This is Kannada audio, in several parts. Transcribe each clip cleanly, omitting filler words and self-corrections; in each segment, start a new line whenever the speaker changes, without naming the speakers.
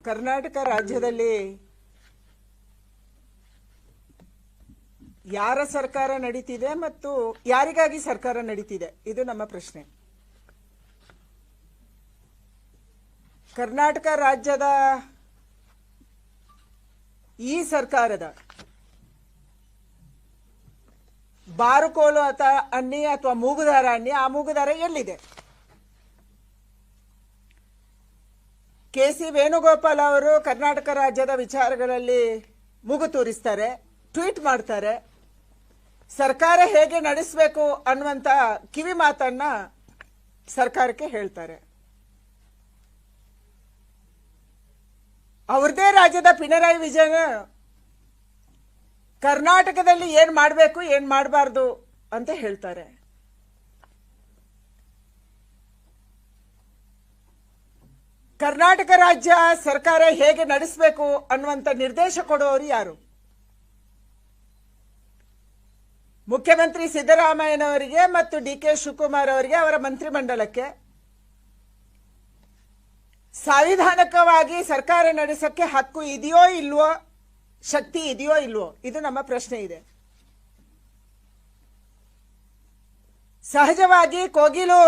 ಕರ್ನಾಟಕ ರಾಜ್ಯದಲ್ಲಿ ಯಾರ ಸರ್ಕಾರ ನಡೀತಿದೆ ಮತ್ತು ಯಾರಿಗಾಗಿ ಸರ್ಕಾರ ನಡೀತಿದೆ ಇದು ನಮ್ಮ ಪ್ರಶ್ನೆ. ಕರ್ನಾಟಕ ರಾಜ್ಯದ ಈ ಸರ್ಕಾರದ ಬಾರುಕೋಲು ಅನ್ನಿ ಅಥವಾ ಮೂಗುದಾರ ಅನ್ನಿ, ಆ ಮೂಗುದಾರ ಎಲ್ಲಿದೆ? ಕೆ.ಸಿ. ವೇಣುಗೋಪಾಲ್ ಅವರು ಕರ್ನಾಟಕ ರಾಜ್ಯದ ವಿಚಾರಗಳಲ್ಲಿ ಮೂಗು ತೂರಿಸ್ತಾರೆ, ಟ್ವೀಟ್ ಮಾಡ್ತಾರೆ, ಸರ್ಕಾರ ಹೇಗೆ ನಡೆಸಬೇಕು ಅನ್ನುವಂತ ಕಿವಿ ಮಾತನ್ನ ಸರ್ಕಾರಕ್ಕೆ ಹೇಳ್ತಾರೆ. ಅವ್ರದೇ ರಾಜ್ಯದ ಪಿಣರಾಯಿ ವಿಜಯನ್ ಕರ್ನಾಟಕದಲ್ಲಿ ಏನ್ ಮಾಡಬೇಕು ಏನ್ ಮಾಡಬಾರ್ದು ಅಂತ ಹೇಳ್ತಾರೆ. ಕರ್ನಾಟಕ ರಾಜ್ಯ ಸರ್ಕಾರ ಹೇಗೆ ನಡೆಸಬೇಕು ಅನ್ನುವಂತ ನಿರ್ದೇಶ ಕೊಡುವವರು ಯಾರು? ಮುಖ್ಯಮಂತ್ರಿ ಸಿದ್ದರಾಮಯ್ಯನವರಿಗೆ ಮತ್ತು ಡಿ.ಕೆ. ಶಿವಕುಮಾರ್ ಅವರಿಗೆ, ಅವರ ಮಂತ್ರಿಮಂಡಲಕ್ಕೆ ಸಾಂವಿಧಾನಿಕವಾಗಿ ಸರ್ಕಾರ ನಡೆಸಕ್ಕೆ ಹಕ್ಕು ಇದೆಯೋ ಇಲ್ವೋ, ಶಕ್ತಿ ಇದೆಯೋ ಇಲ್ವೋ, ಇದು ನಮ್ಮ ಪ್ರಶ್ನೆ ಇದೆ. ಸಹಜವಾಗಿ ಕೋಗಿಲು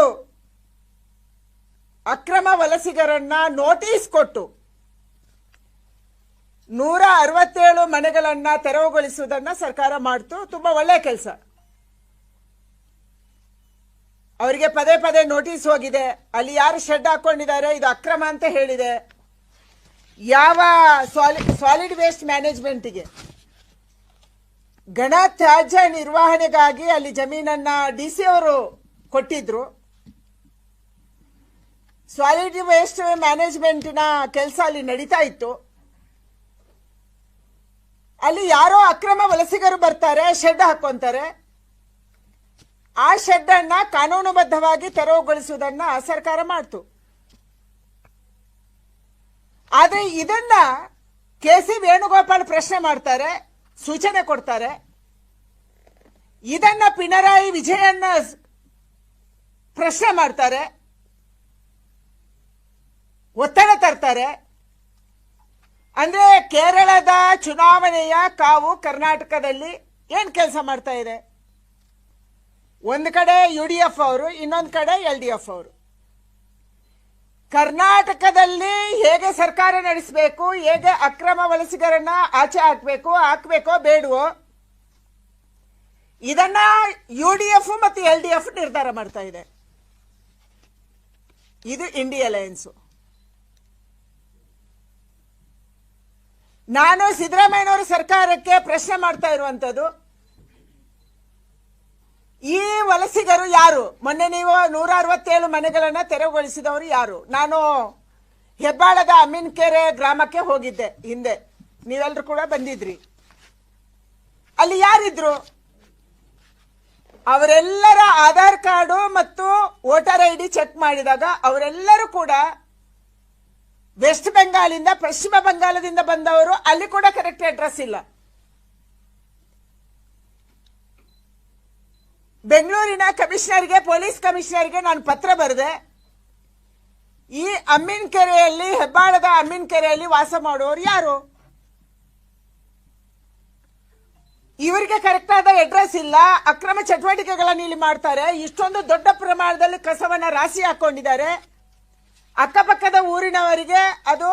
ಅಕ್ರಮ ವಲಸಿಗರನ್ನ ನೋಟಿಸ್ ಕೊಟ್ಟು 167 ಮನೆಗಳನ್ನ ತೆರವುಗೊಳಿಸುವುದನ್ನ ಸರ್ಕಾರ ಮಾಡ್ತು. ತುಂಬಾ ಒಳ್ಳೆ ಕೆಲಸ. ಅವರಿಗೆ ಪದೇ ಪದೇ ನೋಟಿಸ್ ಹೋಗಿದೆ. ಅಲ್ಲಿ ಯಾರು ಶೆಡ್ ಹಾಕೊಂಡಿದ್ದಾರೆ ಇದು ಅಕ್ರಮ ಅಂತ ಹೇಳಿದೆ. ಯಾವ ಸಾಲಿಡ್ ವೇಸ್ಟ್ ಮ್ಯಾನೇಜ್ಮೆಂಟ್ಗೆ, ಘನ ತ್ಯಾಜ್ಯ ನಿರ್ವಹಣೆಗಾಗಿ ಅಲ್ಲಿ ಜಮೀನನ್ನ ಡಿಸಿ ಅವರು ಕೊಟ್ಟಿದ್ರು. ಸಾಲಿಡ್ ವೇಸ್ಟ್ ಮ್ಯಾನೇಜ್ಮೆಂಟಿನ ಕೆಲಸ ಅಲ್ಲಿ ನಡೀತಾ ಇತ್ತು. ಅಲ್ಲಿ ಯಾರೋ ಅಕ್ರಮ ವಲಸಿಗರು ಬರ್ತಾರೆ, ಶೆಡ್ ಹಾಕೊಂತಾರೆ. ಆ ಶೆಡ್ ಅನ್ನ ಕಾನೂನುಬದ್ಧವಾಗಿ ತೆರವುಗೊಳಿಸುವುದನ್ನ ಸರ್ಕಾರ ಮಾಡ್ತು. ಆದ್ರೆ ಇದನ್ನ ಕೆ.ಸಿ. ವೇಣುಗೋಪಾಲ್ ಪ್ರಶ್ನೆ ಮಾಡ್ತಾರೆ, ಸೂಚನೆ ಕೊಡ್ತಾರೆ. ಇದನ್ನ ಪಿಣರಾಯಿ ವಿಜಯನ್ ಪ್ರಶ್ನೆ ಮಾಡ್ತಾರೆ, ಒತ್ತಡ ತರ್ತಾರೆ. ಅಂದ್ರೆ ಕೇರಳದ ಚುನಾವಣೆಯ ಕಾವು ಕರ್ನಾಟಕದಲ್ಲಿ ಏನ್ ಕೆಲಸ ಮಾಡ್ತಾ ಇದೆ? ಒಂದು ಕಡೆ UDF ಅವರು, ಇನ್ನೊಂದು ಕಡೆ LDF ಅವರು. ಕರ್ನಾಟಕದಲ್ಲಿ ಹೇಗೆ ಸರ್ಕಾರ ನಡೆಸಬೇಕು, ಹೇಗೆ ಅಕ್ರಮ ವಲಸಿಗರನ್ನ ಆಚೆ ಹಾಕ್ಬೇಕೋ ಬೇಡವೋ, ಇದನ್ನ UDF ಮತ್ತು LDF ನಿರ್ಧಾರ ಮಾಡ್ತಾ ಇದೆ. ಇದು ಇಂಡಿಯಾ ಅಲಯನ್ಸ್. ನಾನು ಸಿದ್ದರಾಮಯ್ಯನವರ ಸರ್ಕಾರಕ್ಕೆ ಪ್ರಶ್ನೆ ಮಾಡ್ತಾ ಇರುವಂತದ್ದು, ಈ ವಲಸಿಗರು ಯಾರು? ಮೊನ್ನೆ ನೀವು 167 ಮನೆಗಳನ್ನ ತೆರವುಗೊಳಿಸಿದವರು ಯಾರು? ನಾನು ಹೆಬ್ಬಾಳದ ಅಮ್ಮಿನಕೆರೆ ಗ್ರಾಮಕ್ಕೆ ಹೋಗಿದ್ದೆ ಹಿಂದೆ, ನೀವೆಲ್ಲರೂ ಕೂಡ ಬಂದಿದ್ರಿ. ಅಲ್ಲಿ ಯಾರಿದ್ರು? ಅವರೆಲ್ಲರ ಆಧಾರ್ ಕಾರ್ಡು ಮತ್ತು ವೋಟರ್ ID ಚೆಕ್ ಮಾಡಿದಾಗ ಅವರೆಲ್ಲರೂ ಕೂಡ ವೆಸ್ಟ್ ಬೆಂಗಾಲಿಂದ, ಪಶ್ಚಿಮ ಬಂಗಾಳದಿಂದ ಬಂದವರು. ಅಲ್ಲಿ ಕೂಡ ಕರೆಕ್ಟ್ ಅಡ್ರೆಸ್ ಇಲ್ಲ. ಬೆಂಗಳೂರಿನ ಕಮಿಷನರ್ಗೆ, ಪೊಲೀಸ್ ಕಮಿಷನರ್ಗೆ ನಾನು ಪತ್ರ ಬರೆದೆ. ಈ ಅಮ್ಮಿನಕೆರೆಯಲ್ಲಿ, ಹೆಬ್ಬಾಳದ ಅಮ್ಮಿನಕೆರೆಯಲ್ಲಿ ವಾಸ ಮಾಡುವವರು ಯಾರು? ಇವರಿಗೆ ಕರೆಕ್ಟ್ ಆದ ಅಡ್ರೆಸ್ ಇಲ್ಲ. ಅಕ್ರಮ ಚಟುವಟಿಕೆಗಳನ್ನು ಇಲ್ಲಿ ಮಾಡ್ತಾರೆ. ಇಷ್ಟೊಂದು ದೊಡ್ಡ ಪ್ರಮಾಣದಲ್ಲಿ ಕಸವನ್ನ ರಾಶಿ ಹಾಕೊಂಡಿದ್ದಾರೆ. ಅಕ್ಕಪಕ್ಕದ ಊರಿನವರಿಗೆ ಅದು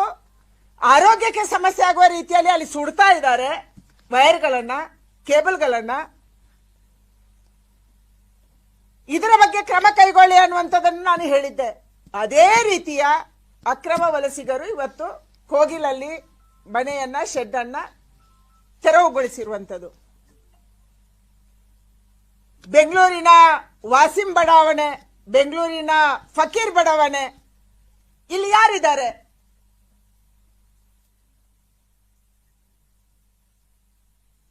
ಆರೋಗ್ಯಕ್ಕೆ ಸಮಸ್ಯೆ ಆಗುವ ರೀತಿಯಲ್ಲಿ ಅಲ್ಲಿ ಸುಡ್ತಾ ಇದ್ದಾರೆ ವೈರ್ಗಳನ್ನ, ಕೇಬಲ್ಗಳನ್ನ. ಇದರ ಬಗ್ಗೆ ಕ್ರಮ ಕೈಗೊಳ್ಳಿ ಅನ್ನುವಂಥದ್ದನ್ನು ನಾನು ಹೇಳಿದ್ದೆ. ಅದೇ ರೀತಿಯ ಅಕ್ರಮ ವಲಸಿಗರು ಇವತ್ತು ಕೋಗಿಲಲ್ಲಿ ಮನೆಯನ್ನ, ಶೆಡ್ ಅನ್ನ ತೆರವುಗೊಳಿಸಿರುವಂಥದ್ದು. ಬೆಂಗಳೂರಿನ ವಾಸಿಂ ಬಡಾವಣೆ, ಬೆಂಗಳೂರಿನ ಫಕೀರ್ ಬಡಾವಣೆ, ಇಲ್ಲಿ ಯಾರಿದ್ದಾರೆ?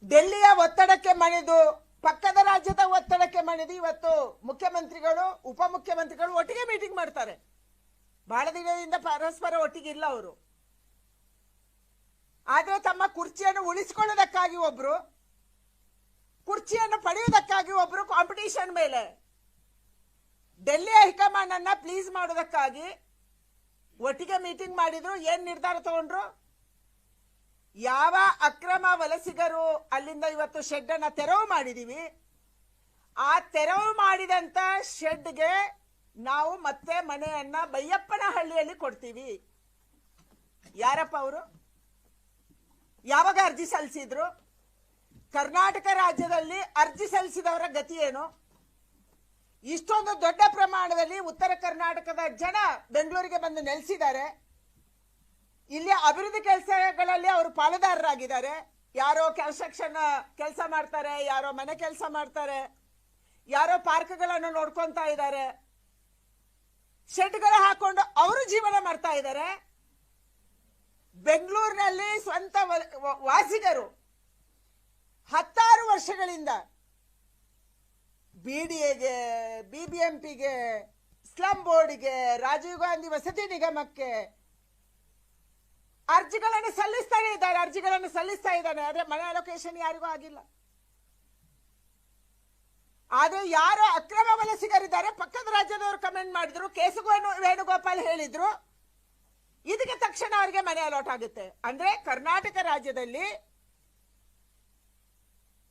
ಡೆಲ್ಲಿಯ ಒತ್ತಡಕ್ಕೆ ಮಣಿದು, ಪಕ್ಕದ ರಾಜ್ಯದ ಒತ್ತಡಕ್ಕೆ ಮಣಿದು ಇವತ್ತು ಮುಖ್ಯಮಂತ್ರಿಗಳು, ಉಪಮುಖ್ಯಮಂತ್ರಿಗಳು ಒಟ್ಟಿಗೆ ಮೀಟಿಂಗ್ ಮಾಡ್ತಾರೆ. ಬಹಳ ದಿನದಿಂದ ಪರಸ್ಪರ ಒಟ್ಟಿಗೆ ಇಲ್ಲ ಅವರು. ಆದ್ರೆ ತಮ್ಮ ಕುರ್ಚಿಯನ್ನು ಉಳಿಸಿಕೊಳ್ಳೋದಕ್ಕಾಗಿ ಒಬ್ರು, ಕುರ್ಚಿಯನ್ನು ಪಡೆಯುವುದಕ್ಕಾಗಿ ಒಬ್ರು ಕಾಂಪಿಟಿಷನ್ ಮೇಲೆ ಡೆಲ್ಲಿ ಹೈಕಮಾಂಡ್ ಅನ್ನ ಪ್ಲೀಸ್ ಮಾಡೋದಕ್ಕಾಗಿ ಒಟ್ಟಿಗೆ ಮೀಟಿಂಗ್ ಮಾಡಿದ್ರು. ಏನ್ ನಿರ್ಧಾರ ತಗೊಂಡ್ರು? ಯಾವ ಅಕ್ರಮ ವಲಸಿಗರು ಅಲ್ಲಿಂದ ಇವತ್ತು ಶೆಡ್ ಅನ್ನ ತೆರವು ಮಾಡಿದೀವಿ, ಆ ತೆರವು ಮಾಡಿದಂತ ಶೆಡ್ಗೆ ನಾವು ಮತ್ತೆ ಮನೆಯನ್ನ ಬೈಯಪ್ಪನಹಳ್ಳಿಯಲ್ಲಿ ಕೊಡ್ತೀವಿ. ಯಾರಪ್ಪ ಅವರು? ಯಾವಾಗ ಅರ್ಜಿ ಸಲ್ಲಿಸಿದ್ರು? ಕರ್ನಾಟಕ ರಾಜ್ಯದಲ್ಲಿ ಅರ್ಜಿ ಸಲ್ಲಿಸಿದವರ ಗತಿ ಏನು? ಇಷ್ಟೊಂದು ದೊಡ್ಡ ಪ್ರಮಾಣದಲ್ಲಿ ಉತ್ತರ ಕರ್ನಾಟಕದ ಜನ ಬೆಂಗಳೂರಿಗೆ ಬಂದು ನೆಲೆಸಿದ್ದಾರೆ. ಇಲ್ಲಿ ಅಭಿವೃದ್ಧಿ ಕೆಲಸಗಳಲ್ಲಿ ಅವರು ಪಾಲುದಾರರಾಗಿದ್ದಾರೆ. ಯಾರೋ ಕನ್ಸ್ಟ್ರಕ್ಷನ್ ಕೆಲಸ ಮಾಡ್ತಾರೆ, ಯಾರೋ ಮನೆ ಕೆಲಸ ಮಾಡ್ತಾರೆ, ಯಾರೋ ಪಾರ್ಕ್ಗಳನ್ನು ನೋಡ್ಕೊಂತಾ ಇದ್ದಾರೆ, ಶೆಡ್ಗಳು ಹಾಕೊಂಡು ಅವರು ಜೀವನ ಮಾಡ್ತಾ ಇದ್ದಾರೆ. ಬೆಂಗಳೂರಿನಲ್ಲಿ ಸ್ವಂತ ವಾಸಿಗರು 10 ವರ್ಷಗಳಿಂದ ಬಿಡಿಎಗೆ, ಬಿಬಿಎಂಪಿಗೆ, ಸ್ಲಂ ಬೋರ್ಡ್ಗೆ, ರಾಜೀವ್ ಗಾಂಧಿ ವಸತಿ ನಿಗಮಕ್ಕೆ ಅರ್ಜಿಗಳನ್ನು ಸಲ್ಲಿಸ್ತಾ ಇದ್ದಾನೆ. ಆದ್ರೆ ಮನೆ ಅಲೋಕೇಶನ್ ಯಾರಿಗೂ ಆಗಿಲ್ಲ. ಆದ್ರೆ ಯಾರು ಅಕ್ರಮ ವಲಸಿಗರಿದ್ದಾರೆ ಪಕ್ಕದ ರಾಜ್ಯದವರು ಕಮೆಂಟ್ ಮಾಡಿದ್ರು, ಕೇಸು ವೇಣುಗೋಪಾಲ್ ಹೇಳಿದ್ರು, ಇದಕ್ಕೆ ತಕ್ಷಣ ಅವರಿಗೆ ಮನೆ ಅಲಾಟ್ ಆಗುತ್ತೆ. ಅಂದ್ರೆ ಕರ್ನಾಟಕ ರಾಜ್ಯದಲ್ಲಿ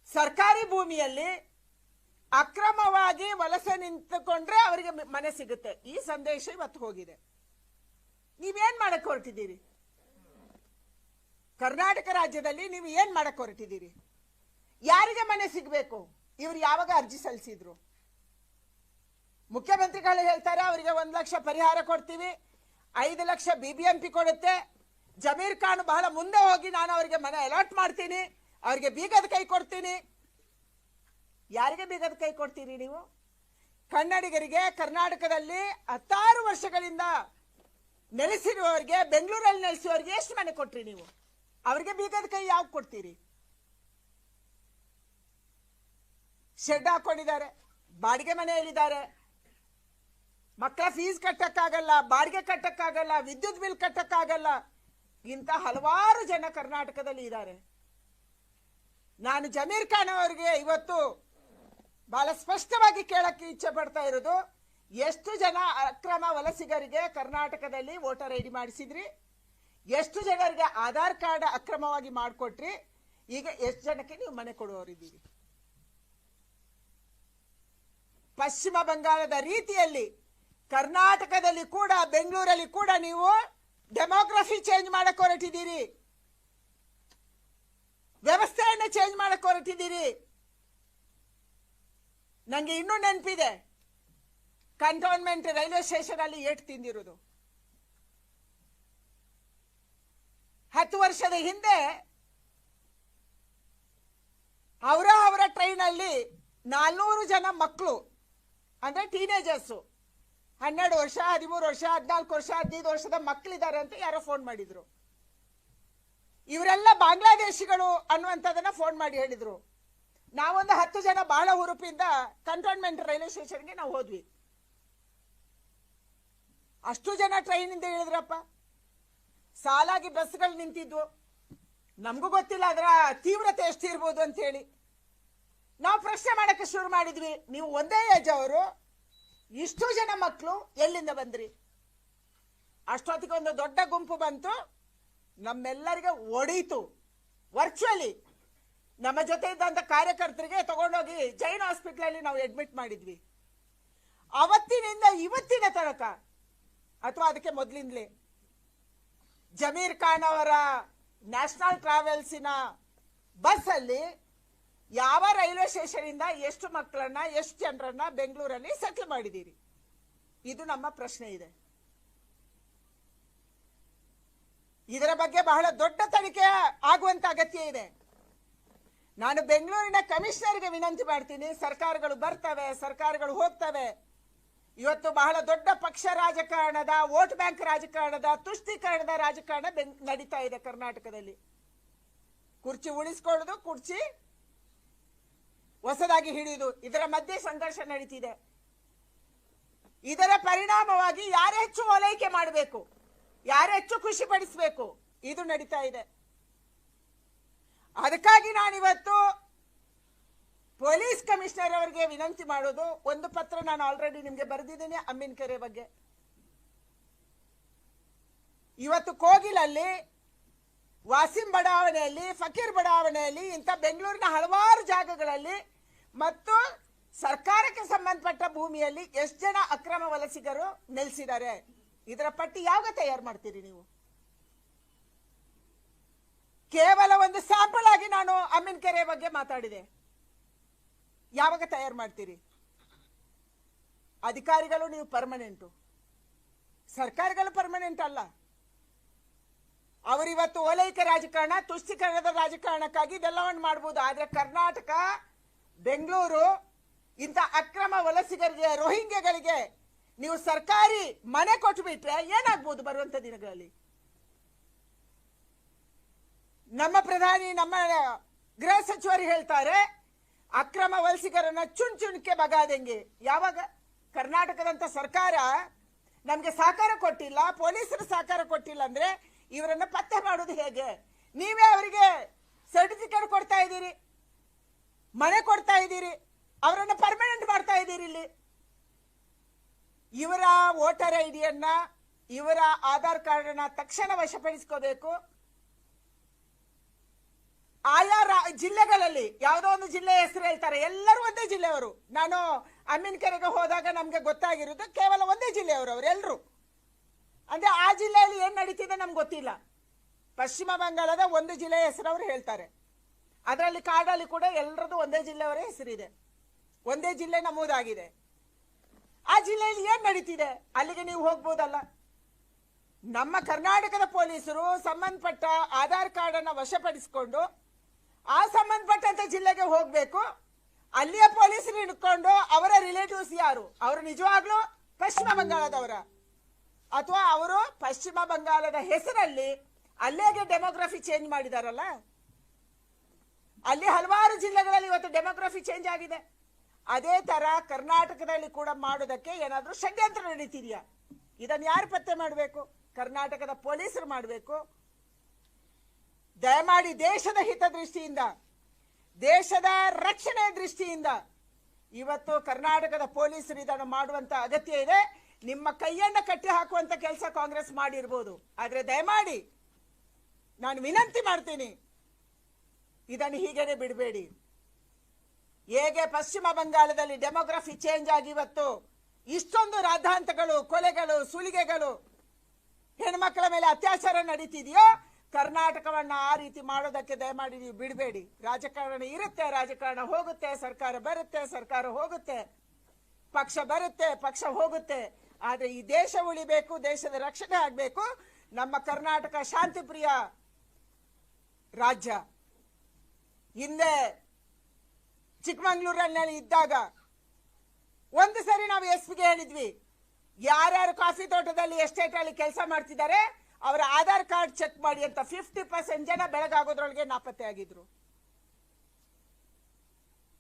ಸರ್ಕಾರಿ ಭೂಮಿಯಲ್ಲಿ ಅಕ್ರಮವಾಗಿ ವಲಸೆ ನಿಂತುಕೊಂಡ್ರೆ ಅವರಿಗೆ ಮನೆ ಸಿಗುತ್ತೆ. ಈ ಸಂದೇಶ ಇವತ್ತು ಹೋಗಿದೆ. ನೀವೇನ್ ಮಾಡಕ್ ಹೊರಟಿದ್ದೀರಿ? ಕರ್ನಾಟಕ ರಾಜ್ಯದಲ್ಲಿ ನೀವು ಏನ್ ಮಾಡಕ್ ಹೊರಟಿದ್ದೀರಿ? ಯಾರಿಗೆ ಮನೆ ಸಿಗಬೇಕು? ಇವರು ಯಾವಾಗ ಅರ್ಜಿ ಸಲ್ಲಿಸಿದ್ರು? ಮುಖ್ಯಮಂತ್ರಿಗಳು ಹೇಳ್ತಾರೆ ಅವರಿಗೆ 1 ಲಕ್ಷ ಪರಿಹಾರ ಕೊಡ್ತೀವಿ, 5 ಲಕ್ಷ ಬಿಬಿಎಂಪಿ ಕೊಡುತ್ತೆ. ಜಮೀರ್ ಖಾನ್ ಬಹಳ ಮುಂದೆ ಹೋಗಿ ನಾನು ಅವರಿಗೆ ಮನೆ ಅಲಾಟ್ ಮಾಡ್ತೀನಿ, ಅವರಿಗೆ ಬೀಗದ ಕೈ ಕೊಡ್ತೀನಿ. ಯಾರಿಗೆ ಬೀಗದ ಕೈ ಕೊಡ್ತೀರಿ ನೀವು? ಕನ್ನಡಿಗರಿಗೆ ಕರ್ನಾಟಕದಲ್ಲಿ 16 ವರ್ಷಗಳಿಂದ ನೆಲೆಸಿರುವವರಿಗೆ, ಬೆಂಗಳೂರಲ್ಲಿ ನೆಲೆಸುವವರಿಗೆ ಎಷ್ಟು ಮನೆ ಕೊಟ್ರಿ ನೀವು? ಅವರಿಗೆ ಬೀಗದ ಕೈ ಯಾವ ಕೊಡ್ತೀರಿ? ಶೆಡ್ ಹಾಕೊಂಡಿದ್ದಾರೆ, ಬಾಡಿಗೆ ಮನೆಯಲ್ಲಿದ್ದಾರೆ, ಮಕ್ಕಳ ಫೀಸ್ ಕಟ್ಟಕ್ಕಾಗಲ್ಲ, ಬಾಡಿಗೆ ಕಟ್ಟಕ್ಕಾಗಲ್ಲ, ವಿದ್ಯುತ್ ಬಿಲ್ ಕಟ್ಟಕ್ಕಾಗಲ್ಲ. ಇಂಥ ಹಲವಾರು ಜನ ಕರ್ನಾಟಕದಲ್ಲಿ ಇದ್ದಾರೆ. ನಾನು ಜಮೀರ್ ಖಾನ್ ಅವರಿಗೆ ಇವತ್ತು ಬಹಳ ಸ್ಪಷ್ಟವಾಗಿ ಕೇಳಕ್ಕೆ ಇಚ್ಛೆ ಪಡ್ತಾ ಇರೋದು, ಎಷ್ಟು ಜನ ಅಕ್ರಮ ವಲಸಿಗರಿಗೆ ಕರ್ನಾಟಕದಲ್ಲಿ ವೋಟರ್ ಐಡಿ ಮಾಡಿಸಿದ್ರಿ? ಎಷ್ಟು ಜನರಿಗೆ ಆಧಾರ್ ಕಾರ್ಡ್ ಅಕ್ರಮವಾಗಿ ಮಾಡಿಕೊಟ್ರಿ? ಈಗ ಎಷ್ಟು ಜನಕ್ಕೆ ನೀವು ಮನೆ ಕೊಡುವವರಿದ್ದೀರಿ? ಪಶ್ಚಿಮ ಬಂಗಾಳದ ರೀತಿಯಲ್ಲಿ ಕರ್ನಾಟಕದಲ್ಲಿ ಕೂಡ, ಬೆಂಗಳೂರಲ್ಲಿ ಕೂಡ ನೀವು ಡೆಮೋಗ್ರಫಿ ಚೇಂಜ್ ಮಾಡಕ್ ಹೊರಟಿದ್ದೀರಿ, ವ್ಯವಸ್ಥೆಯನ್ನು ಚೇಂಜ್ ಮಾಡಕ್ ಹೊರಟಿದ್ದೀರಿ. ನಂಗೆ ಇನ್ನೂ ನೆನಪಿದೆ, ಕಂಟೋನ್ಮೆಂಟ್ ರೈಲ್ವೆ ಸ್ಟೇಷನ್ ಅಲ್ಲಿ ಏಟ್ ತಿಂದಿರೋದು. 10 ವರ್ಷದ ಹಿಂದೆ ಅವರ ಟ್ರೈನ್ ಅಲ್ಲಿ 400 ಜನ ಮಕ್ಕಳು, ಅಂದ್ರೆ ಟೀನೇಜರ್ಸ್, 12 ವರ್ಷ, 13 ವರ್ಷ, 14 ವರ್ಷ, 15 ವರ್ಷದ ಮಕ್ಕಳಿದ್ದಾರೆ ಅಂತ ಯಾರೋ ಫೋನ್ ಮಾಡಿದ್ರು. ಇವರೆಲ್ಲ ಬಾಂಗ್ಲಾದೇಶಿಗಳು ಅನ್ನುವಂಥದ್ದನ್ನ ಫೋನ್ ಮಾಡಿ ಹೇಳಿದ್ರು. ನಾವೊಂದು 10 ಜನ ಬಹಳ ಹುರುಪಿಂದ ಕಂಟೋನ್ಮೆಂಟ್ ರೈಲ್ವೆ ಸ್ಟೇಷನ್ಗೆ ನಾವು ಹೋದ್ವಿ. ಅಷ್ಟು ಜನ ಟ್ರೈನ್ ಇಂದ ಇಳಿದ್ರಪ್ಪ. ಸಾಲಾಗಿ ಬಸ್ಗಳು ನಿಂತಿದ್ವು. ನಮಗೂ ಗೊತ್ತಿಲ್ಲ ಅದರ ತೀವ್ರತೆ ಎಷ್ಟಿರ್ಬೋದು ಅಂತ ಹೇಳಿ ನಾವು ಪ್ರಶ್ನೆ ಮಾಡಕ್ಕೆ ಶುರು ಮಾಡಿದ್ವಿ. ನೀವು ಒಂದೇ ಏಜ್ ಅವರು, ಇಷ್ಟು ಜನ ಮಕ್ಕಳು ಎಲ್ಲಿಂದ ಬಂದ್ರಿ? ಅಷ್ಟೊತ್ತಿಗೆ ಒಂದು ದೊಡ್ಡ ಗುಂಪು ಬಂತು, ನಮ್ಮೆಲ್ಲರಿಗೆ ಒಡೀತು. ವರ್ಚುವಲಿ ನಮ್ಮ ಜೊತೆ ಇದ್ದಂತ ಕಾರ್ಯಕರ್ತರಿಗೆ ತಗೊಂಡೋಗಿ ಜೈನ್ ಹಾಸ್ಪಿಟಲ್ ಅಲ್ಲಿ ನಾವು ಅಡ್ಮಿಟ್ ಮಾಡಿದ್ವಿ. ಅವತ್ತಿನಿಂದ ಇವತ್ತಿನ ತನಕ, ಅಥವಾ ಅದಕ್ಕೆ ಮೊದಲಿಂದಲೇ, ಜಮೀರ್ ಖಾನ್ ಅವರ ನ್ಯಾಷನಲ್ ಟ್ರಾವೆಲ್ಸಿನ ಬಸ್ ಅಲ್ಲಿ ಯಾವ ರೈಲ್ವೆ ಸ್ಟೇಷನ್ ಇಂದ ಎಷ್ಟು ಮಕ್ಕಳನ್ನ, ಎಷ್ಟು ಜನರನ್ನ ಬೆಂಗಳೂರಲ್ಲಿ ಸೆಟ್ಲ್ ಮಾಡಿದ್ದೀರಿ? ಇದು ನಮ್ಮ ಪ್ರಶ್ನೆ ಇದೆ. ಇದರ ಬಗ್ಗೆ ಬಹಳ ದೊಡ್ಡ ತನಿಖೆ ಆಗುವಂತ ಅಗತ್ಯ ಇದೆ. ನಾನು ಬೆಂಗಳೂರಿನ ಕಮಿಷನರ್ಗೆ ವಿನಂತಿ ಮಾಡ್ತೀನಿ. ಸರ್ಕಾರಗಳು ಬರ್ತವೆ, ಸರ್ಕಾರಗಳು ಹೋಗ್ತವೆ. ಇವತ್ತು ಬಹಳ ದೊಡ್ಡ ಪಕ್ಷ ರಾಜಕಾರಣದ, ವೋಟ್ ಬ್ಯಾಂಕ್ ರಾಜಕಾರಣದ, ತುಷ್ಟೀಕರಣದ ರಾಜಕಾರಣ ನಡೀತಾ ಇದೆ ಕರ್ನಾಟಕದಲ್ಲಿ. ಕುರ್ಚಿ ಉಳಿಸ್ಕೊಳ್ಳೋದು, ಕುರ್ಚಿ ಹೊಸದಾಗಿ ಹಿಡಿಯುವುದು, ಇದರ ಮಧ್ಯೆ ಸಂಘರ್ಷ ನಡೀತಿದೆ. ಇದರ ಪರಿಣಾಮವಾಗಿ ಯಾರು ಹೆಚ್ಚು ಓಲೈಕೆ ಮಾಡಬೇಕು, ಯಾರು ಹೆಚ್ಚು ಖುಷಿ ಪಡಿಸಬೇಕು, ಇದು ನಡೀತಾ ಇದೆ. ಅದಕ್ಕಾಗಿ ನಾನಿವತ್ತು ಪೊಲೀಸ್ ಕಮಿಷನರ್ ಅವರಿಗೆ ವಿನಂತಿ ಮಾಡೋದು, ಒಂದು ಪತ್ರ ನಾನು ಆಲ್ರೆಡಿ ನಿಮಗೆ ಬರೆದಿದ್ದೀನಿ ಅಮ್ಮಿನಕೆರೆ ಬಗ್ಗೆ. ಇವತ್ತು ಕೋಗಿಲಲ್ಲಿ, ವಾಸಿಂ ಬಡಾವಣೆಯಲ್ಲಿ, ಫಕೀರ್ ಬಡಾವಣೆಯಲ್ಲಿ, ಇಂಥ ಬೆಂಗಳೂರಿನ ಹಲವಾರು ಜಾಗಗಳಲ್ಲಿ ಮತ್ತು ಸರ್ಕಾರಕ್ಕೆ ಸಂಬಂಧಪಟ್ಟ ಭೂಮಿಯಲ್ಲಿ ಎಷ್ಟು ಜನ ಅಕ್ರಮ ವಲಸಿಗರು ನೆಲೆಸಿದ್ದಾರೆ? ಇದರ ಪಟ್ಟಿ ಯಾವಾಗ ತಯಾರು ಮಾಡ್ತೀರಿ ನೀವು? ಕೇವಲ ಒಂದು ಸ್ಯಾಂಪಲ್ ಆಗಿ ನಾನು ಅಮ್ಮಿನಕೆರೆ ಬಗ್ಗೆ ಮಾತಾಡಿದೆ. ಯಾವಾಗ ತಯಾರು ಮಾಡ್ತೀರಿ? ಅಧಿಕಾರಿಗಳು ನೀವು ಪರ್ಮನೆಂಟು, ಸರ್ಕಾರಗಳು ಪರ್ಮನೆಂಟ್ ಅಲ್ಲ. ಅವರಿವತ್ತು ಓಲೈಕೆ ರಾಜಕಾರಣ, ತುಷ್ಟೀಕರಣದ ರಾಜಕಾರಣಕ್ಕಾಗಿ ಇದೆಲ್ಲವನ್ನು ಮಾಡಬಹುದು. ಆದ್ರೆ ಕರ್ನಾಟಕ, ಬೆಂಗಳೂರು ಇಂಥ ಅಕ್ರಮ ವಲಸಿಗರಿಗೆ, ರೋಹಿಂಗ್ಯಗಳಿಗೆ ನೀವು ಸರ್ಕಾರಿ ಮನೆ ಕೊಟ್ಟುಬಿಟ್ರೆ ಏನಾಗ್ಬೋದು ಬರುವಂತ ದಿನಗಳಲ್ಲಿ? ನಮ್ಮ ಪ್ರಧಾನಿ, ನಮ್ಮ ಗೃಹ ಸಚಿವರು ಹೇಳ್ತಾರೆ ಅಕ್ರಮ ವಲಸಿಗರನ್ನ ಚುಣ್ಚುಣ್ಕೆ ಬಗಾದಂಗೆ. ಯಾವಾಗ? ಕರ್ನಾಟಕದಂತ ಸರ್ಕಾರ ನಮ್ಗೆ ಸಹಕಾರ ಕೊಟ್ಟಿಲ್ಲ, ಪೊಲೀಸರು ಸಹಕಾರ ಕೊಟ್ಟಿಲ್ಲ ಅಂದ್ರೆ ಇವರನ್ನ ಪತ್ತೆ ಮಾಡೋದು ಹೇಗೆ? ನೀವೇ ಅವರಿಗೆ ಸರ್ಟಿಫಿಕೇಟ್ ಕೊಡ್ತಾ ಇದ್ದೀರಿ, ಮನೆ ಕೊಡ್ತಾ ಇದ್ದೀರಿ, ಅವರನ್ನ ಪರ್ಮನೆಂಟ್ ಮಾಡ್ತಾ ಇದ್ದೀರಿ. ಇಲ್ಲಿ ಇವರ ವೋಟರ್ ಐಡಿಯನ್ನ, ಇವರ ಆಧಾರ್ ಕಾರ್ಡ್ ಅನ್ನ ತಕ್ಷಣ ವಶಪಡಿಸ್ಕೋಬೇಕು. ಆಯಾ ಜಿಲ್ಲೆಗಳಲ್ಲಿ ಯಾವುದೋ ಒಂದು ಜಿಲ್ಲೆ ಹೆಸರು ಹೇಳ್ತಾರೆ, ಎಲ್ಲರೂ ಒಂದೇ ಜಿಲ್ಲೆಯವರು. ನಾನು ಅಮ್ಮಿನಕೆರೆಗೆ ಹೋದಾಗ ನಮ್ಗೆ ಗೊತ್ತಾಗಿರೋದು ಕೇವಲ ಒಂದೇ ಜಿಲ್ಲೆಯವರು ಅವರೆಲ್ಲರೂ. ಅಂದ್ರೆ ಆ ಜಿಲ್ಲೆಯಲ್ಲಿ ಏನ್ ನಡೀತಿದೆ ನಮ್ಗೆ ಗೊತ್ತಿಲ್ಲ. ಪಶ್ಚಿಮ ಬಂಗಾಳದ ಒಂದು ಜಿಲ್ಲೆಯ ಹೆಸರು ಅವರು ಹೇಳ್ತಾರೆ. ಅದರಲ್ಲಿ ಕಾರ್ಡಲ್ಲಿ ಕೂಡ ಎಲ್ಲರದು ಒಂದೇ ಜಿಲ್ಲೆಯವರ ಹೆಸರಿದೆ, ಒಂದೇ ಜಿಲ್ಲೆ ನಮೂದಾಗಿದೆ. ಆ ಜಿಲ್ಲೆಯಲ್ಲಿ ಏನ್ ನಡೀತಿದೆ ಅಲ್ಲಿಗೆ ನೀವು ಹೋಗ್ಬೋದಲ್ಲ. ನಮ್ಮ ಕರ್ನಾಟಕದ ಪೊಲೀಸರು ಸಂಬಂಧಪಟ್ಟ ಆಧಾರ್ ಕಾರ್ಡ್ ಅನ್ನ ವಶಪಡಿಸಿಕೊಂಡು ಆ ಸಂಬಂಧಪಟ್ಟಂತ ಜಿಲ್ಲೆಗೆ ಹೋಗ್ಬೇಕು. ಅಲ್ಲಿಯ ಪೊಲೀಸರು ಹಿಡ್ಕೊಂಡು ಅವರ ರಿಲೇಟಿವ್ಸ್ ಯಾರು, ಅವರು ನಿಜವಾಗ್ಲೂ ಪಶ್ಚಿಮ ಬಂಗಾಳದವರ, ಅಥವಾ ಅವರು ಪಶ್ಚಿಮ ಬಂಗಾಳದ ಹೆಸರಲ್ಲಿ ಅಲ್ಲೇಗೆ ಡೆಮೋಗ್ರಫಿ ಚೇಂಜ್ ಮಾಡಿದಾರಲ್ಲ. ಅಲ್ಲಿ ಹಲವಾರು ಜಿಲ್ಲೆಗಳಲ್ಲಿ ಇವತ್ತು ಡೆಮೋಗ್ರಫಿ ಚೇಂಜ್ ಆಗಿದೆ. ಅದೇ ತರ ಕರ್ನಾಟಕದಲ್ಲಿ ಕೂಡ ಮಾಡೋದಕ್ಕೆ ಏನಾದ್ರೂ ಷಡ್ಯಂತ್ರ ನಡೀತಿದೆಯಾ? ಇದನ್ನು ಯಾರು ಪತ್ತೆ ಮಾಡಬೇಕು? ಕರ್ನಾಟಕದ ಪೊಲೀಸರು ಮಾಡಬೇಕು. ದಯಮಾಡಿ ದೇಶದ ಹಿತದೃಷ್ಟಿಯಿಂದ, ದೇಶದ ರಕ್ಷಣೆ ದೃಷ್ಟಿಯಿಂದ ಇವತ್ತು ಕರ್ನಾಟಕದ ಪೊಲೀಸರು ಇದನ್ನು ಮಾಡುವಂತ ಅಗತ್ಯ ಇದೆ. ನಿಮ್ಮ ಕೈಯನ್ನ ಕಟ್ಟಿ ಹಾಕುವಂತ ಕೆಲಸ ಕಾಂಗ್ರೆಸ್ ಮಾಡಿರ್ಬೋದು, ಆದ್ರೆ ದಯಮಾಡಿ ನಾನು ವಿನಂತಿ ಮಾಡ್ತೀನಿ, ಇದನ್ನು ಹೀಗೇನೆ ಬಿಡಬೇಡಿ. ಹೇಗೆ ಪಶ್ಚಿಮ ಬಂಗಾಳದಲ್ಲಿ ಡೆಮೋಗ್ರಫಿ ಚೇಂಜ್ ಆಗಿ ಇವತ್ತು ಇಷ್ಟೊಂದು ರಾದ್ಧಾಂತಗಳು, ಕೊಲೆಗಳು, ಸುಲಿಗೆಗಳು, ಹೆಣ್ಮಕ್ಳ ಮೇಲೆ ಅತ್ಯಾಚಾರ ನಡೀತಿದೆಯೋ, ಕರ್ನಾಟಕವನ್ನ ಆ ರೀತಿ ಮಾಡೋದಕ್ಕೆ ದಯಮಾಡಿ ನೀವು ಬಿಡಬೇಡಿ. ರಾಜಕಾರಣ ಇರುತ್ತೆ, ರಾಜಕಾರಣ ಹೋಗುತ್ತೆ, ಸರ್ಕಾರ ಬರುತ್ತೆ, ಸರ್ಕಾರ ಹೋಗುತ್ತೆ, ಪಕ್ಷ ಬರುತ್ತೆ, ಪಕ್ಷ ಹೋಗುತ್ತೆ. ಆದ್ರೆ ಈ ದೇಶ ಉಳಿಬೇಕು, ದೇಶದ ರಕ್ಷಣೆ ಆಗ್ಬೇಕು. ನಮ್ಮ ಕರ್ನಾಟಕ ಶಾಂತಿಪ್ರಿಯ ರಾಜ್ಯ. ಹಿಂದೆ ಚಿಕ್ಕಮಂಗ್ಳೂರಿನಲ್ಲಿ ಇದ್ದಾಗ ಒಂದು ಸರಿ ನಾವು ಎಸ್ಪಿಗೆ ಹೇಳಿದ್ವಿ, ಯಾರ್ಯಾರು ಕಾಫಿ ತೋಟದಲ್ಲಿ ಎಸ್ಟೇಟ್ ಅಲ್ಲಿ ಕೆಲಸ ಮಾಡ್ತಿದ್ದಾರೆ ಅವರ ಆಧಾರ್ ಕಾರ್ಡ್ ಚೆಕ್ ಮಾಡಿ ಅಂತ. 50% ಜನ ಬೆಳಗಾಗೋದ್ರೊಳಗೆ ನಾಪತ್ತೆ ಆಗಿದ್ರು.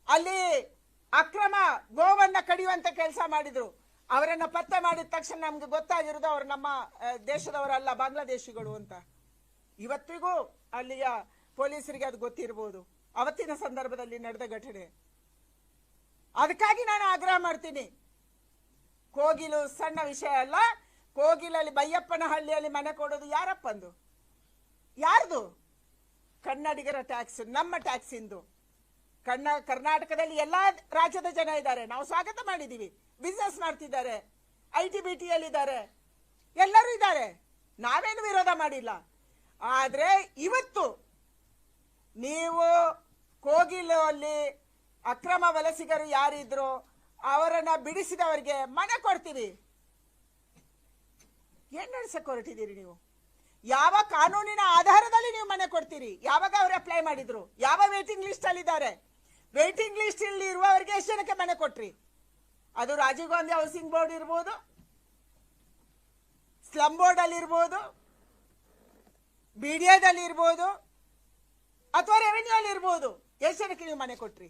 ಅಲ್ಲಿ ಅಕ್ರಮ ಗೋವನ್ನ ಕಡಿಯುವಂತ ಕೆಲಸ ಮಾಡಿದ್ರು. ಅವರನ್ನ ಪತ್ತೆ ಮಾಡಿದ ತಕ್ಷಣ ನಮ್ಗೆ ಗೊತ್ತಾಗಿರೋದು ಅವರು ನಮ್ಮ ದೇಶದವರಲ್ಲ, ಬಾಂಗ್ಲಾದೇಶಿಗಳು ಅಂತ. ಇವತ್ತಿಗೂ ಅಲ್ಲಿಯ ಪೊಲೀಸರಿಗೆ ಅದು ಗೊತ್ತಿರಬಹುದು, ಅವತ್ತಿನ ಸಂದರ್ಭದಲ್ಲಿ ನಡೆದ ಘಟನೆ. ಅದಕ್ಕಾಗಿ ನಾನು ಆಗ್ರಹ ಮಾಡ್ತೀನಿ, ಕೋಗಿಲು ಸಣ್ಣ ವಿಷಯ ಅಲ್ಲ. ಕೋಗಿಲಲ್ಲಿ ಬೈಯಪ್ಪನ ಹಳ್ಳಿಯಲ್ಲಿ ಮನೆ ಕೊಡೋದು ಯಾರಪ್ಪಂದು? ಯಾರ್ದು? ಕನ್ನಡಿಗರ ಟ್ಯಾಕ್ಸ್, ನಮ್ಮ ಟ್ಯಾಕ್ಸ್ ಇಂದು. ಕರ್ನಾಟಕದಲ್ಲಿ ಎಲ್ಲಾ ರಾಜ್ಯದ ಜನ ಇದ್ದಾರೆ, ನಾವು ಸ್ವಾಗತ ಮಾಡಿದೀವಿ. ಬಿಸ್ನೆಸ್ ಮಾಡ್ತಿದ್ದಾರೆ, ITBT ಇದ್ದಾರೆ, ಎಲ್ಲರೂ ಇದ್ದಾರೆ, ನಾವೇನು ವಿರೋಧ ಮಾಡಿಲ್ಲ. ಆದ್ರೆ ಇವತ್ತು ನೀವು ಕೋಗಿಲಲ್ಲಿ ಅಕ್ರಮ ವಲಸಿಗರು ಯಾರಿದ್ರು ಅವರನ್ನ ಬಿಡಿಸಿದವರಿಗೆ ಮನೆ ಕೊಡ್ತೀವಿ. ಏನ್ ನಡ್ಸಕ್ ಹೊರಟಿದ್ದೀರಿ ನೀವು? ಯಾವ ಕಾನೂನಿನ ಆಧಾರದಲ್ಲಿ ನೀವು ಮನೆ ಕೊಡ್ತೀರಿ? ಯಾವಾಗ ಅವರು ಅಪ್ಲೈ ಮಾಡಿದ್ರು? ಯಾವ ವೇಟಿಂಗ್ ಲಿಸ್ಟ್ ಅಲ್ಲಿ ಇದ್ದಾರೆ? ವೇಟಿಂಗ್ ಲಿಸ್ಟ್ ಇಲ್ಲಿ ಇರುವವರಿಗೆ ಎಷ್ಟು ಜನಕ್ಕೆ ಮನೆ ಕೊಟ್ರಿ? ಅದು ರಾಜೀವ್ ಗಾಂಧಿ ಹೌಸಿಂಗ್ ಬೋರ್ಡ್ ಇರ್ಬೋದು, ಸ್ಲಮ್ ಬೋರ್ಡ್ ಅಲ್ಲಿ ಇರ್ಬೋದು, BDAದಲ್ಲಿ ಇರ್ಬೋದು, ಅಥವಾ ರೆವಿನ್ಯೂ ಅಲ್ಲಿ ಇರ್ಬೋದು. ಎಷ್ಟು ಜನಕ್ಕೆ ನೀವು ಮನೆ ಕೊಟ್ರಿ?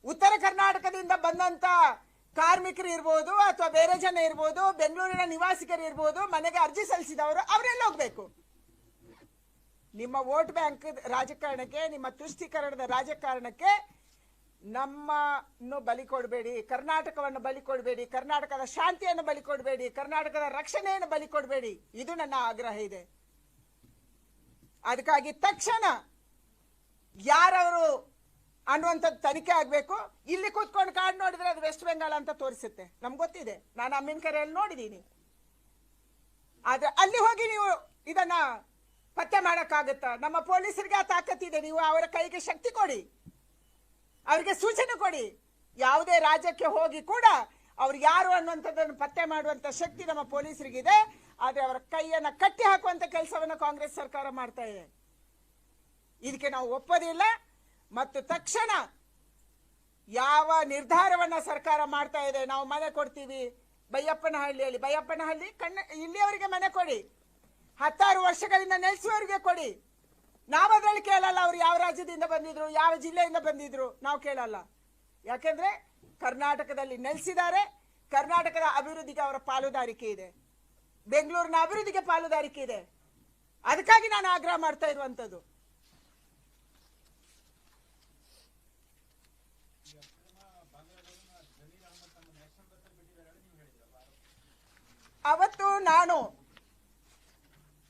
ಉತ್ತರ ಕರ್ನಾಟಕದಿಂದ ಬಂದಂತ ಕಾರ್ಮಿಕರು ಇರ್ಬೋದು, ಅಥವಾ ಬೇರೆ ಜನ ಇರ್ಬೋದು, ಬೆಂಗಳೂರಿನ ನಿವಾಸಿಗರು ಇರ್ಬೋದು, ಮನೆಗೆ ಅರ್ಜಿ ಸಲ್ಲಿಸಿದವರು, ಅವರೆಲ್ಲ ಹೋಗ್ಬೇಕು. ನಿಮ್ಮ ವೋಟ್ ಬ್ಯಾಂಕ್ ರಾಜಕಾರಣಕ್ಕೆ, ನಿಮ್ಮ ತುಷ್ಟೀಕರಣದ ರಾಜಕಾರಣಕ್ಕೆ ನಮ್ಮನ್ನು ಬಲಿ ಕೊಡಬೇಡಿ, ಕರ್ನಾಟಕವನ್ನು ಬಲಿ ಕೊಡಬೇಡಿ, ಕರ್ನಾಟಕದ ಶಾಂತಿಯನ್ನು ಬಲಿ ಕೊಡಬೇಡಿ, ಕರ್ನಾಟಕದ ರಕ್ಷಣೆಯನ್ನು ಬಲಿ ಕೊಡಬೇಡಿ. ಇದು ನನ್ನ ಆಗ್ರಹ ಇದೆ. ಅದಕ್ಕಾಗಿ ತಕ್ಷಣ ಯಾರವರು ಅನ್ನುವಂಥದ್ದು ತನಿಖೆ ಆಗಬೇಕು. ಇಲ್ಲಿ ಕೂತ್ಕೊಂಡು ಕಾರ್ಡ್ ನೋಡಿದ್ರೆ ಅದು ವೆಸ್ಟ್ ಬೆಂಗಾಲ್ ಅಂತ ತೋರಿಸುತ್ತೆ, ನಮ್ಗೆ ಗೊತ್ತಿದೆ. ನಾನು ಅಮ್ಮಿನಕೆರೆಯಲ್ಲಿ ನೋಡಿದ್ದೀನಿ. ಆದ್ರೆ ಅಲ್ಲಿ ಹೋಗಿ ನೀವು ಇದನ್ನ ಪತ್ತೆ ಮಾಡಕ್ಕಾಗತ್ತಾ? ನಮ್ಮ ಪೊಲೀಸರಿಗೆ ಆ ತಾಕತ್ತಿದೆ. ನೀವು ಅವರ ಕೈಗೆ ಶಕ್ತಿ ಕೊಡಿ, ಅವರಿಗೆ ಸೂಚನೆ ಕೊಡಿ. ಯಾವುದೇ ರಾಜ್ಯಕ್ಕೆ ಹೋಗಿ ಕೂಡ ಅವ್ರು ಯಾರು ಅನ್ನುವಂಥದ್ದನ್ನು ಪತ್ತೆ ಮಾಡುವಂತ ಶಕ್ತಿ ನಮ್ಮ ಪೊಲೀಸರಿಗಿದೆ. ಆದ್ರೆ ಅವರ ಕೈಯನ್ನ ಕಟ್ಟಿ ಹಾಕುವಂತ ಕೆಲಸವನ್ನು ಕಾಂಗ್ರೆಸ್ ಸರ್ಕಾರ ಮಾಡ್ತಾ ಇದೆ. ಇದಕ್ಕೆ ನಾವು ಒಪ್ಪೋದಿಲ್ಲ. ಮತ್ತು ತಕ್ಷಣ ಯಾವ ನಿರ್ಧಾರವನ್ನ ಸರ್ಕಾರ ಮಾಡ್ತಾ ಇದೆ, ನಾವು ಮನೆ ಕೊಡ್ತೀವಿ ಬೈಯಪ್ಪನಹಳ್ಳಿಯಲ್ಲಿ, ಬೈಯಪ್ಪನಹಳ್ಳಿ ಇಲ್ಲಿಯವರಿಗೆ ಮನೆ ಕೊಡಿ, 16 ವರ್ಷಗಳಿಂದ ನೆಲೆಸುವವರಿಗೆ ಕೊಡಿ. ನಾವು ಅದರಲ್ಲಿ ಕೇಳಲ್ಲ ಅವ್ರು ಯಾವ ರಾಜ್ಯದಿಂದ ಬಂದಿದ್ರು, ಯಾವ ಜಿಲ್ಲೆಯಿಂದ ಬಂದಿದ್ರು, ನಾವು ಕೇಳಲ್ಲ. ಯಾಕೆಂದ್ರೆ ಕರ್ನಾಟಕದಲ್ಲಿ ನೆಲೆಸಿದ್ದಾರೆ. ಕರ್ನಾಟಕದ ಅಭಿವೃದ್ಧಿಗೆ ಅವರ ಪಾಲುದಾರಿಕೆ ಇದೆ, ಬೆಂಗಳೂರಿನ ಅಭಿವೃದ್ಧಿಗೆ ಪಾಲುದಾರಿಕೆ ಇದೆ. ಅದಕ್ಕಾಗಿ ನಾನು ಆಗ್ರಹ ಮಾಡ್ತಾ ಇರುವಂತದ್ದು. ಅವತ್ತು ನಾನು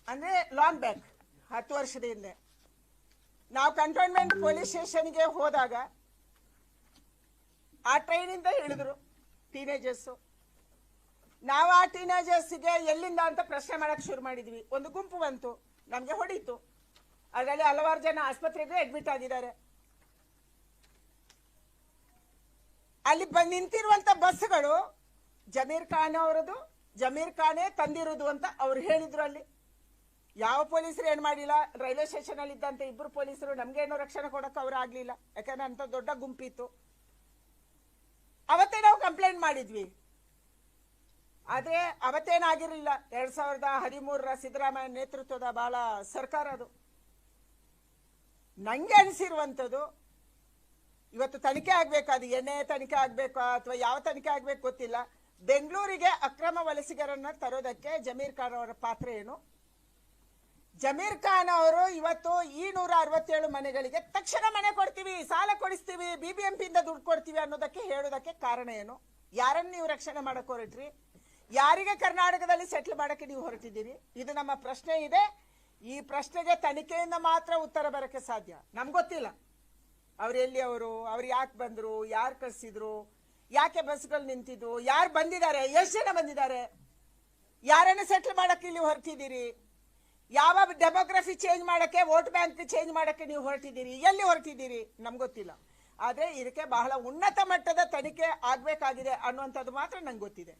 ಅಂದ್ರೆ ಲಾಂಗ್ ಬ್ಯಾಕ್ 10 ವರ್ಷದ ಹಿಂದೆ ನಾವು ಕಂಟೋನ್ಮೆಂಟ್ ಪೊಲೀಸ್ ಸ್ಟೇಷನ್ಗೆ ಹೋದಾಗ ಆ ಟ್ರೈನಿಂದ ಇಳಿದ್ರು ಟೀನೇಜರ್ಸು. ನಾವು ಆ ಟೀನೇಜರ್ಸ್ಗೆ ಎಲ್ಲಿಂದ ಅಂತ ಪ್ರಶ್ನೆ ಮಾಡಕ್ ಶುರು ಮಾಡಿದ್ವಿ. ಒಂದು ಗುಂಪು ಬಂತು, ನಮ್ಗೆ ಹೊಡೀತು. ಅದರಲ್ಲಿ ಹಲವಾರು ಜನ ಆಸ್ಪತ್ರೆಗೆ ಅಡ್ಮಿಟ್ ಆಗಿದ್ದಾರೆ. ಅಲ್ಲಿ ನಿಂತಿರುವಂತ ಬಸ್ಗಳು ಜಮೀರ್ ಖಾನ್ ಅವರದು, ಜಮೀರ್ ಖಾನೇ ತಂದಿರೋದು ಅಂತ ಅವ್ರು ಹೇಳಿದ್ರು. ಅಲ್ಲಿ ಯಾವ ಪೊಲೀಸರು ಏನ್ ಮಾಡಿಲ್ಲ. ರೈಲ್ವೆ ಸ್ಟೇಷನ್ ಅಲ್ಲಿ ಇದ್ದಂತ 2 ಪೊಲೀಸರು ನಮ್ಗೇನೋ ರಕ್ಷಣೆ ಕೊಡಕ್ಕೆ ಅವ್ರು ಆಗ್ಲಿಲ್ಲ, ಯಾಕಂದ್ರೆ ಅಂತ ದೊಡ್ಡ ಗುಂಪಿತ್ತು. ಅವತ್ತೇ ನಾವು ಕಂಪ್ಲೇಂಟ್ ಮಾಡಿದ್ವಿ. ಆದ್ರೆ ಅವತ್ತೇನಾಗಿರ್ಲಿಲ್ಲ. 2013 ಸಿದ್ದರಾಮಯ್ಯ ನೇತೃತ್ವದ ಬಹಳ ಸರ್ಕಾರ ಅದು. ನಂಗೆ ಅನಿಸಿರುವಂತದ್ದು ಇವತ್ತು ತನಿಖೆ ಆಗ್ಬೇಕು. ಅದು ಎಣ್ಣೆ ತನಿಖೆ ಆಗ್ಬೇಕು ಅಥವಾ ಯಾವ ತನಿಖೆ ಆಗ್ಬೇಕು ಗೊತ್ತಿಲ್ಲ. ಬೆಂಗಳೂರಿಗೆ ಅಕ್ರಮ ವಲಸಿಗರನ್ನ ತರೋದಕ್ಕೆ ಜಮೀರ್ ಖಾನ್ ಅವರ ಪಾತ್ರ ಏನು? ಜಮೀರ್ ಖಾನ್ ಅವರು ಇವತ್ತು ಈ 167 ಮನೆಗಳಿಗೆ ತಕ್ಷಣ ಮನೆ ಕೊಡ್ತೀವಿ, ಸಾಲ ಕೊಡಿಸ್ತೀವಿ, BBMP ಇಂದ ದುಡ್ಡು ಕೊಡ್ತೀವಿ ಅನ್ನೋದಕ್ಕೆ ಹೇಳೋದಕ್ಕೆ ಕಾರಣ ಏನು? ಯಾರನ್ನು ನೀವು ರಕ್ಷಣೆ ಮಾಡಕ್ ಹೊರಟ್ರಿ? ಯಾರಿಗೆ ಕರ್ನಾಟಕದಲ್ಲಿ ಸೆಟ್ಲ್ ಮಾಡಕ್ಕೆ ನೀವು ಹೊರಟಿದ್ದೀರಿ? ಇದು ನಮ್ಮ ಪ್ರಶ್ನೆ ಇದೆ. ಈ ಪ್ರಶ್ನೆಗೆ ತನಿಖೆಯಿಂದ ಮಾತ್ರ ಉತ್ತರ ಬರಕ್ಕೆ ಸಾಧ್ಯ. ನಮ್ಗೆ ಗೊತ್ತಿಲ್ಲ ಅವ್ರು ಎಲ್ಲಿ, ಅವ್ರು ಯಾಕೆ ಬಂದ್ರು, ಯಾರು ಕಳ್ಸಿದ್ರು, ಯಾಕೆ ಬಸ್ಗಳು ನಿಂತಿದ್ವು, ಯಾರು ಬಂದಿದ್ದಾರೆ, ಎಷ್ಟು ಜನ ಬಂದಿದ್ದಾರೆ, ಯಾರನ್ನು ಸೆಟ್ಲ್ ಮಾಡಕ್ಕೆ ಇಲ್ಲಿ ಹೊರಟಿದ್ದೀರಿ, ಯಾವ ಡೆಮೋಗ್ರಫಿ ಚೇಂಜ್ ಮಾಡಕ್ಕೆ, ವೋಟ್ ಬ್ಯಾಂಕ್ ಚೇಂಜ್ ಮಾಡಕ್ಕೆ ನೀವು ಹೊರಟಿದ್ದೀರಿ, ಎಲ್ಲಿ ಹೊರಟಿದ್ದೀರಿ ನಮ್ಗೆ ಗೊತ್ತಿಲ್ಲ. ಆದ್ರೆ ಇದಕ್ಕೆ ಬಹಳ ಉನ್ನತ ಮಟ್ಟದ ತನಿಖೆ ಆಗ್ಬೇಕಾಗಿದೆ ಅನ್ನುವಂಥದ್ದು ಮಾತ್ರ ನಂಗೆ ಗೊತ್ತಿದೆ.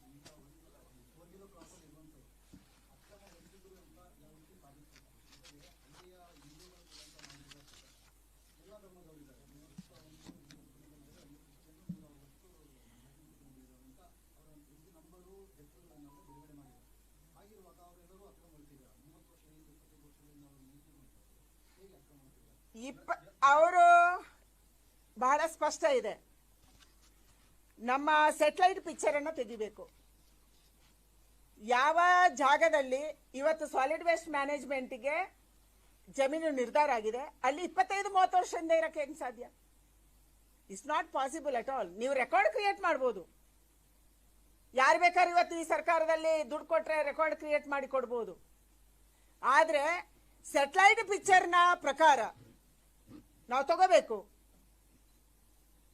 ಅವರು ಬಹಳ ಸ್ಪಷ್ಟ ಇದೆ. ನಮ್ಮ ಸೆಟಲೈಟ್ ಪಿಕ್ಚರ್ ಅನ್ನು ತೆಗಿಬೇಕು. ಯಾವ ಜಾಗದಲ್ಲಿ ಇವತ್ತು ಸಾಲಿಡ್ ವೇಸ್ಟ್ ಮ್ಯಾನೇಜ್ಮೆಂಟ್ಗೆ ಜಮೀನು ನಿರ್ಧಾರ ಆಗಿದೆ, ಅಲ್ಲಿ 25-30 ವರ್ಷದಿಂದ ಇರಕ್ಕೆ ಹೆಂಗ್ ಸಾಧ್ಯ? It's not possible at all. ನೀವು ರೆಕಾರ್ಡ್ ಕ್ರಿಯೇಟ್ ಮಾಡ್ಬೋದು. ಯಾರು ಬೇಕಾದ್ರೂ ಇವತ್ತು ಈ ಸರ್ಕಾರದಲ್ಲಿ ದುಡ್ಡು ಕೊಟ್ರೆ ರೆಕಾರ್ಡ್ ಕ್ರಿಯೇಟ್ ಮಾಡಿ ಕೊಡ್ಬೋದು. ಆದ್ರೆ ಸೆಟಲೈಟ್ ಪಿಕ್ಚರ್ನ ಪ್ರಕಾರ ನಾವು ತಗೋಬೇಕು.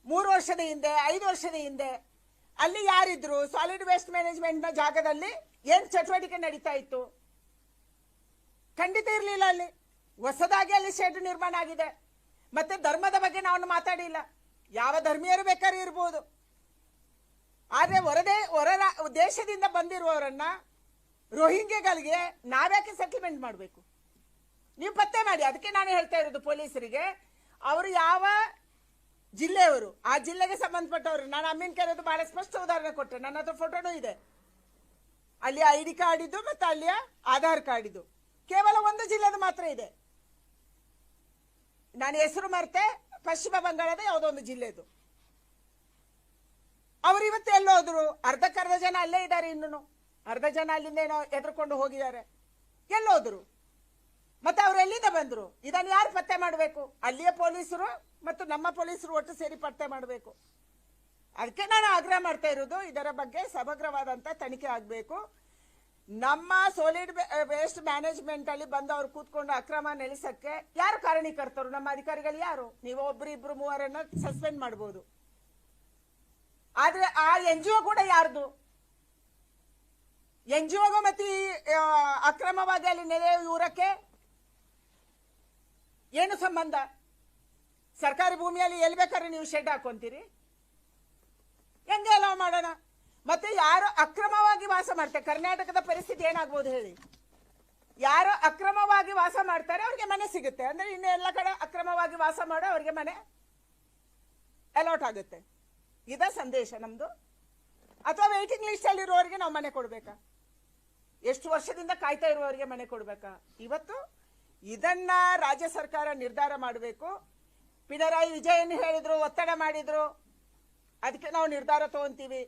3 ವರ್ಷದ ಹಿಂದೆ, 5 ವರ್ಷದ ಹಿಂದೆ ಅಲ್ಲಿ ಯಾರಿದ್ರು? ಸಾಲಿಡ್ ವೇಸ್ಟ್ ಮ್ಯಾನೇಜ್ಮೆಂಟ್ ನ ಜಾಗದಲ್ಲಿ ಏನ್ ಚಟುವಟಿಕೆ ನಡೀತಾ ಇತ್ತು? ಖಂಡಿತ ಇರಲಿಲ್ಲ. ಅಲ್ಲಿ ಹೊಸದಾಗಿ ಅಲ್ಲಿ ಶೆಡ್ ನಿರ್ಮಾಣ ಆಗಿದೆ. ಮತ್ತೆ ಧರ್ಮದ ಬಗ್ಗೆ ನಾವು ಮಾತಾಡಿಲ್ಲ. ಯಾವ ಧರ್ಮೀಯರು ಬೇಕಾದ್ರೂ ಇರ್ಬೋದು. ಆದ್ರೆ ಹೊರ ದೇಶದಿಂದ ಬಂದಿರುವವರನ್ನ, ರೋಹಿಂಗ್ಯಗಳಿಗೆ ನಾವ್ಯಾಕೆ ಸೆಟಲ್ಮೆಂಟ್ ಮಾಡಬೇಕು? ನೀವು ಪತ್ತೆ ಮಾಡಿ. ಅದಕ್ಕೆ ನಾನು ಹೇಳ್ತಾ ಇರೋದು ಪೊಲೀಸರಿಗೆ, ಅವರು ಯಾವ ಜಿಲ್ಲೆಯವರು, ಆ ಜಿಲ್ಲೆಗೆ ಸಂಬಂಧಪಟ್ಟವರು. ನಾನು ಅಮ್ಮಿನಕೆರೆದು ಬಹಳ ಸ್ಪಷ್ಟ ಉದಾಹರಣೆ ಕೊಟ್ಟೆ, ನನ್ನ ಹತ್ರ ಫೋಟೋನೂ ಇದೆ. ಅಲ್ಲಿ ID ಕಾರ್ಡ್ ಇದ್ದು ಮತ್ತೆ ಅಲ್ಲಿಯ ಆಧಾರ್ ಕಾರ್ಡ್ ಇದ್ದು. ಕೇವಲ ಒಂದು ಜಿಲ್ಲೆದು ಮಾತ್ರ ಇದೆ. ನಾನು ಹೆಸರು ಮರ್ತೆ, ಪಶ್ಚಿಮ ಬಂಗಾಳದ ಯಾವುದೋ ಒಂದು ಜಿಲ್ಲೆದು. ಅವರು ಇವತ್ತು ಎಲ್ಲೋದ್ರು? ಅರ್ಧಕ್ಕರ್ಧ ಜನ ಅಲ್ಲೇ ಇದ್ದಾರೆ. ಇನ್ನೂ ಅರ್ಧ ಜನ ಅಲ್ಲಿಂದ ಏನೋ ಎದ್ರಕೊಂಡು ಹೋಗಿದ್ದಾರೆ. ಎಲ್ಲೋದ್ರು? ಮತ್ತೆ ಅವ್ರು ಎಲ್ಲಿಂದ ಬಂದ್ರು. ಇದನ್ನ ಯಾರು ಪತ್ತೆ ಮಾಡಬೇಕು? ಅಲ್ಲಿಯ ಪೊಲೀಸರು ಮತ್ತು ನಮ್ಮ ಪೊಲೀಸರು ಒಟ್ಟು ಸೇರಿ ಪತ್ತೆ ಮಾಡಬೇಕು. ಅದಕ್ಕೆ ನಾನು ಆಗ್ರಹ ಮಾಡ್ತಾ ಇರೋದು, ಇದರ ಬಗ್ಗೆ ಸಮಗ್ರವಾದಂತ ತನಿಖೆ ಆಗಬೇಕು. ನಮ್ಮ ಸೋಲಿಡ್ ವೇಸ್ಟ್ ಮ್ಯಾನೇಜ್ಮೆಂಟ್ ಅಲ್ಲಿ ಬಂದು ಅವ್ರು ಕೂತ್ಕೊಂಡು ಅಕ್ರಮ ನೆಲೆಸಕ್ಕೆ ಯಾರು ಕಾರಣೀಕರ್ತರು? ನಮ್ಮ ಅಧಿಕಾರಿಗಳು ಯಾರು? ನೀವು ಒಬ್ರು ಇಬ್ರು ಮೂವರನ್ನ ಸಸ್ಪೆಂಡ್ ಮಾಡಬಹುದು, ಆದ್ರೆ ಆ NGO ಕೂಡ ಯಾರ್ದು? NGOಗೂ ಮತ್ತೆ ಅಕ್ರಮವಾಗಿ ಅಲ್ಲಿ ನೆಲೆ ಊರಕ್ಕೆ ಏನು ಸಂಬಂಧ? ಸರ್ಕಾರಿ ಭೂಮಿಯಲ್ಲಿ ಎಲ್ಲಿ ಬೇಕಾದ್ರೆ ನೀವು ಶೆಡ್ ಹಾಕೊಂತೀರಿ? ಹೆಂಗೆ ಅಲೋ ಮಾಡೋಣ? ಮತ್ತೆ ಯಾರು ಅಕ್ರಮವಾಗಿ ವಾಸ ಮಾಡ್ತಾರೆ, ಕರ್ನಾಟಕದ ಪರಿಸ್ಥಿತಿ ಏನಾಗ್ಬೋದು ಹೇಳಿ? ಯಾರು ಅಕ್ರಮವಾಗಿ ವಾಸ ಮಾಡ್ತಾರೆ ಅವ್ರಿಗೆ ಮನೆ ಸಿಗುತ್ತೆ ಅಂದ್ರೆ ಇನ್ನು ಎಲ್ಲ ಕಡೆ ಅಕ್ರಮವಾಗಿ ವಾಸ ಮಾಡೋ ಅವ್ರಿಗೆ ಮನೆ ಅಲಾಟ್ ಆಗುತ್ತೆ. ಇದ ಸಂದೇಶ ನಮ್ದು? ಅಥವಾ ವೇಟಿಂಗ್ ಲಿಸ್ಟ್ ಅಲ್ಲಿ ಇರುವವರಿಗೆ ನಾವು ಮನೆ ಕೊಡ್ಬೇಕಾ? ಎಷ್ಟು ವರ್ಷದಿಂದ ಕಾಯ್ತಾ ಇರುವವರಿಗೆ ಮನೆ ಕೊಡ್ಬೇಕಾ? ಇವತ್ತು ಇದನ್ನ ರಾಜ್ಯ ಸರ್ಕಾರ ನಿರ್ಧಾರ ಮಾಡಬೇಕು. ಪಿಣರಾಯಿ ವಿಜಯನ್ ಹೇಳಿದ್ರು, ಒತ್ತಡ ಮಾಡಿದ್ರು, ಅದಕ್ಕೆ ನಾವು ನಿರ್ಧಾರ ತಗೊಂತೀವಿ.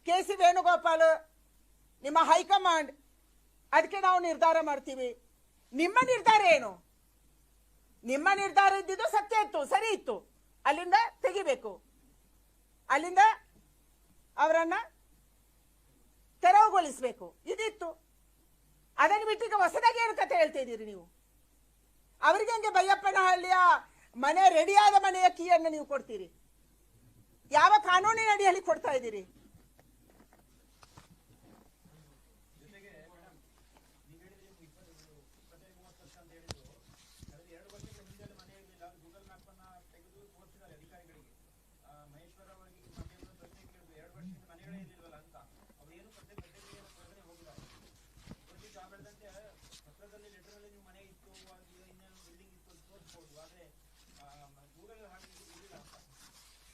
KC ವೇಣುಗೋಪಾಲ್ ನಿಮ್ಮ ಹೈಕಮಾಂಡ್, ಅದಕ್ಕೆ ನಾವು ನಿರ್ಧಾರ ಮಾಡ್ತೀವಿ. ನಿಮ್ಮ ನಿರ್ಧಾರ ಏನು? ನಿಮ್ಮ ನಿರ್ಧಾರ ಇದ್ದಿದ್ದು ಸತ್ಯ ಇತ್ತು, ಸರಿ ಇತ್ತು, ಅಲ್ಲಿಂದ ತೆಗಿಬೇಕು, ಅಲ್ಲಿಂದ ಅವರನ್ನ ತೆರವುಗೊಳಿಸಬೇಕು, ಇದಿತ್ತು. ಅದನ್ನು ಬಿಟ್ಟಿಗೆ ಹೊಸದಾಗಿ ಏನು ಕತೆ ಹೇಳ್ತಾ ಇದ್ದೀರಿ ನೀವು? ಅವರಿಗೆ ಹಂಗೆ ಬೈಯಪ್ಪನಹಳ್ಳಿಯ ಮನೆ ರೆಡಿಯಾದ ಮನೆಯ ಕೀಯನ್ನು ನೀವು ಕೊಡ್ತೀರಿ? ಯಾವ ಕಾನೂನಿನ ಅಡಿಯಲ್ಲಿ ಕೊಡ್ತಾ ಇದ್ದೀರಿ?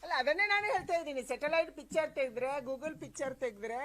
ಅಲ್ಲ, ಅದನ್ನೇ ನಾನು ಹೇಳ್ತಾ ಇದ್ದೀನಿ. ಸ್ಯಾಟಲೈಟ್ ಪಿಕ್ಚರ್ ತೆಗೆದ್ರೆ, ಗೂಗಲ್ ಪಿಕ್ಚರ್ ತೆಗೆದ್ರೆ